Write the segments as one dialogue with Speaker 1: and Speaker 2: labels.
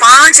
Speaker 1: 5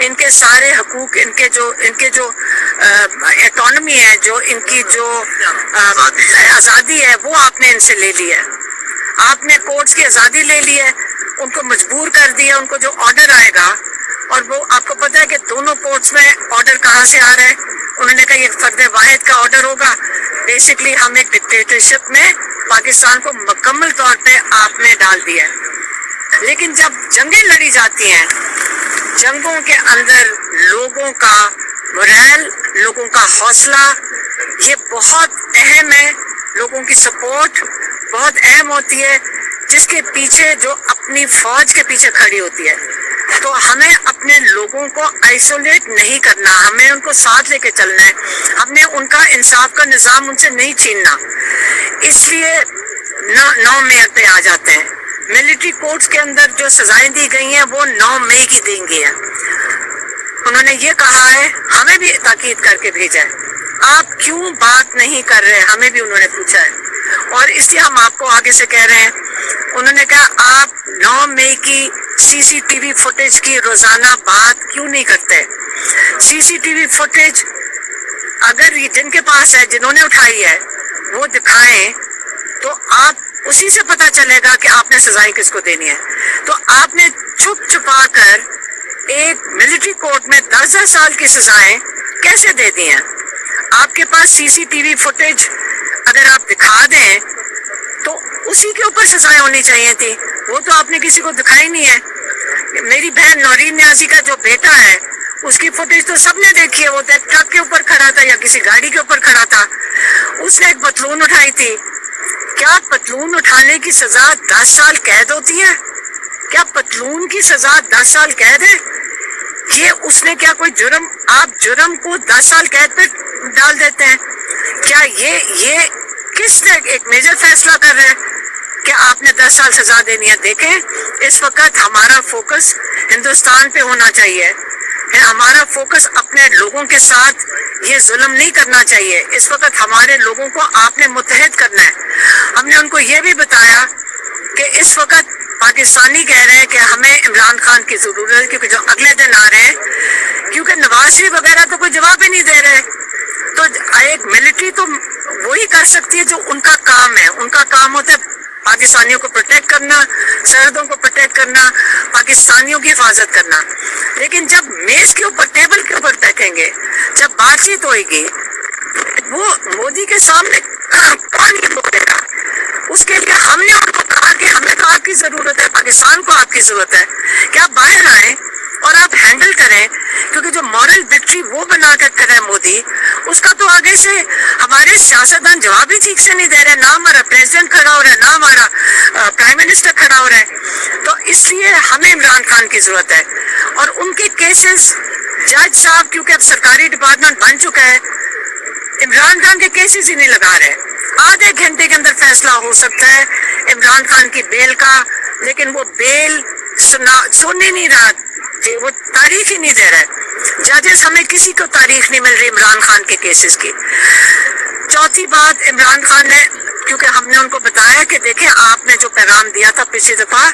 Speaker 1: ان کے سارے حقوق، ان کے جو اٹانومی ہے، جو ان کی جو آزادی ہے، وہ آپ نے ان سے لے لی ہے. آپ نے کورٹس کی آزادی لے لی ہے، ان کو مجبور کر دیا. ان کو جو آرڈر آئے گا، اور وہ آپ کو پتہ ہے کہ دونوں کورٹس میں آرڈر کہاں سے آ رہا ہے. انہوں نے کہا یہ فرد واحد کا آرڈر ہوگا. بیسکلی ہم ایک ڈکٹیٹرشپ میں پاکستان کو مکمل طور پہ آپ نے ڈال دیا ہے. لیکن جب جنگیں لڑی جاتی ہیں، جنگوں کے اندر لوگوں کا مورل، لوگوں کا حوصلہ یہ بہت اہم ہے. لوگوں کی سپورٹ بہت اہم ہوتی ہے، جس کے پیچھے جو اپنی فوج کے پیچھے کھڑی ہوتی ہے. تو ہمیں اپنے لوگوں کو آئسولیٹ نہیں کرنا، ہمیں ان کو ساتھ لے کے چلنا ہے. ہم نے ان کا انصاف کا نظام ان سے نہیں چھیننا. اس لیے 9 مئی پہ آ جاتے ہیں. ملٹری کورٹس کے اندر جو سزائیں دی گئی ہیں وہ 9 مئی کی دیں گی ہیں. انہوں نے یہ کہا ہے، ہمیں بھی تاکید کر کے بھیجا ہے، آپ کیوں بات نہیں کر رہے؟ ہمیں بھی انہوں نے پوچھا ہے، اور اس لیے ہم آپ کو آگے سے کہہ رہے ہیں. انہوں نے کہا آپ 9 مئی کی CCTV فوٹیج کی روزانہ بات کیوں نہیں کرتے؟ CCTV فوٹیج اگر جن کے پاس ہے، جنہوں نے اٹھائی ہے، وہ دکھائیں تو آپ اسی سے پتہ چلے گا کہ آپ نے سزائیں کس کو دینی ہے. تو آپ نے چھپ چھپا کر ایک ملٹری کورٹ میں 10 سال کی سزائیں کیسے دے دی ہیں؟ آپ کے پاس CCTV فوٹیج اگر آپ دکھا دیں تو اسی کے اوپر سزائیں ہونی چاہیے تھی. وہ تو آپ نے کسی کو دکھائی نہیں ہے. میری بہن نورین نیازی کا جو بیٹا ہے، اس کی فوٹیج تو سب نے دیکھی ہے. وہ تو ایک ٹرک کے اوپر کھڑا تھا یا کسی گاڑی کے اوپر کھڑا تھا. اس نے ایک پتلون اٹھائی تھی. کیا پتلون اٹھانے کی سزا 10 سال قید ہوتی ہے؟ کیا پتلون کی سزا 10 سال قید ہے؟ یہ اس نے کیا کوئی جرم، آپ جرم کو 10 سال قید پہ ڈال دیتے ہیں؟ کیا یہ کس نے ایک میجر فیصلہ کر رہے ہیں کہ آپ نے 10 سال سزا دینی ہے؟ دیکھیں، اس وقت ہمارا فوکس ہندوستان پہ ہونا چاہیے. ہمارا فوکس اپنے لوگوں کے ساتھ یہ ظلم نہیں کرنا چاہیے. اس وقت ہمارے لوگوں کو آپ نے متحد کرنا ہے. ہم نے ان کو یہ بھی بتایا کہ اس وقت پاکستانی کہہ رہے ہیں کہ ہمیں عمران خان کی ضرورت ہے، کیونکہ جو اگلے دن آ رہے ہیں، کیونکہ نواز شریف وغیرہ تو کوئی جواب ہی نہیں دے رہے. تو ایک ملٹری تو وہی کر سکتی ہے جو ان کا کام ہے. ان کا کام ہوتا ہے پاکستانیوں کو پروٹیکٹ کرنا، سرحدوں کو پروٹیکٹ کرنا، پاکستانیوں کی حفاظت کرنا. لیکن جب میز کے اوپر، ٹیبل کے اوپر بیٹھیں گے، جب بات چیت ہوئے گی، وہ مودی کے سامنے کون یہ بولے گا؟ اس کے لیے ہم نے ان کو کہا کہ ہمیں تو آپ کی ضرورت ہے، پاکستان کو آپ کی ضرورت ہے کہ آپ باہر آئیں اور آپ ہینڈل کریں. کیونکہ جو مورل وکٹری وہ بنا کر کرے مودی، اس کا تو آگے سے ہمارے سیاستدان جواب ہی ٹھیک سے نہیں دے رہے. نہ ہمارا پریزیڈنٹ کھڑا ہو رہا ہے، نہ ہمارا پرائم منسٹر کھڑا ہو رہا ہے. تو اس لیے ہمیں عمران خان کی ضرورت ہے. اور ان کے کیسز، جج صاحب کیونکہ اب سرکاری ڈپارٹمنٹ بن چکا ہے، عمران خان کے کیسز ہی نہیں لگا رہے. آدھے گھنٹے کے اندر فیصلہ ہو سکتا ہے عمران خان کی بیل کا، لیکن وہ بیل سن ہی نہیں رہا، وہ تاریخ ہی نہیں دے رہا. ججز ہمیں کسی کو تاریخ نہیں مل رہی عمران خان کے کیسز کی. چوتھی بات، عمران خان نے، کیونکہ ہم نے ان کو بتایا کہ دیکھیں آپ نے جو پیغام دیا تھا پچھلی دفعہ،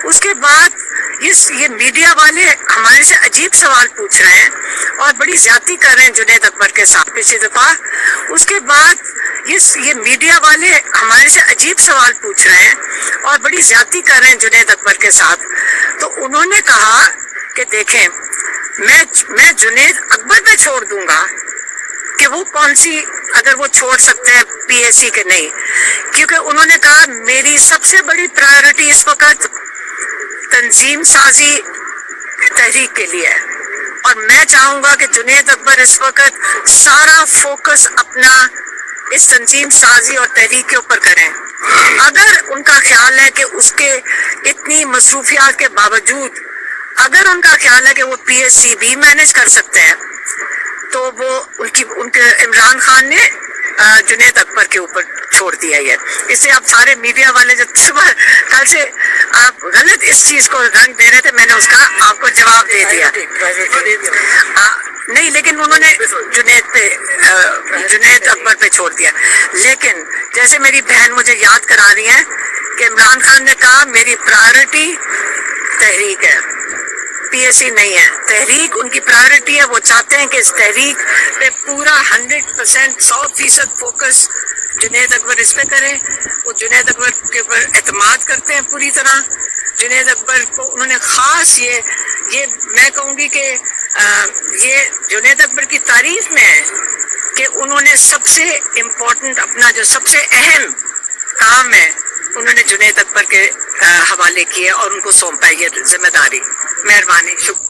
Speaker 1: اس کے بعد یہ میڈیا والے ہمارے سے عجیب سوال پوچھ رہے ہیں اور بڑی زیادتی کر رہے ہیں جنید اکبر کے ساتھ پچھلی دفعہ. اس کے بعد یہ میڈیا والے ہمارے سے عجیب سوال پوچھ رہے ہیں اور بڑی زیادتی کر رہے ہیں جنید اکبر کے ساتھ. تو انہوں نے کہا کہ دیکھیں میں جنید اکبر پہ چھوڑ دوں گا کہ وہ کون سی، اگر وہ چھوڑ سکتے ہیں PAC کے نہیں، کیونکہ انہوں نے کہا میری سب سے بڑی پرائیورٹی اس وقت تنظیم سازی تحریک کے لیے ہے، اور میں چاہوں گا کہ جنید اکبر اس وقت سارا فوکس اپنا اس تنظیم سازی اور تحریک کے اوپر کریں. اگر ان کا خیال ہے کہ اس کے اتنی مصروفیات کے باوجود اگر ان کا خیال ہے کہ وہ PAC بھی مینج کر سکتے ہیں، تو وہ ان کے عمران خان نے جنید اکبر کے اوپر چھوڑ دیا ہے. اس سے آپ سارے میڈیا والے جو صبح کل سے آپ غلط اس چیز کو رنگ دے رہے تھے، میں نے اس کا آپ کو جواب دے دیا. نہیں، لیکن انہوں نے جنید اکبر پہ چھوڑ دیا. لیکن جیسے میری بہن مجھے یاد کرا رہی ہیں کہ عمران خان نے کہا میری پرائیورٹی تحریک ہے، PSC نہیں ہے. تحریک ان کی پرائرٹی ہے. وہ چاہتے ہیں کہ اس تحریک پہ پورا 100% 100% فوکس جنید اکبر اس پہ کریں. وہ جنید اکبر کے اوپر اعتماد کرتے ہیں پوری طرح. جنید اکبر کو انہوں نے خاص یہ میں کہوں گی کہ یہ جنید اکبر کی تعریف میں ہے کہ انہوں نے سب سے امپورٹنٹ اپنا جو سب سے اہم کام ہے انہوں نے جنید اکبر کے حوالے کیے اور ان کو سونپا یہ ذمہ داری. مہربانی. شکریہ.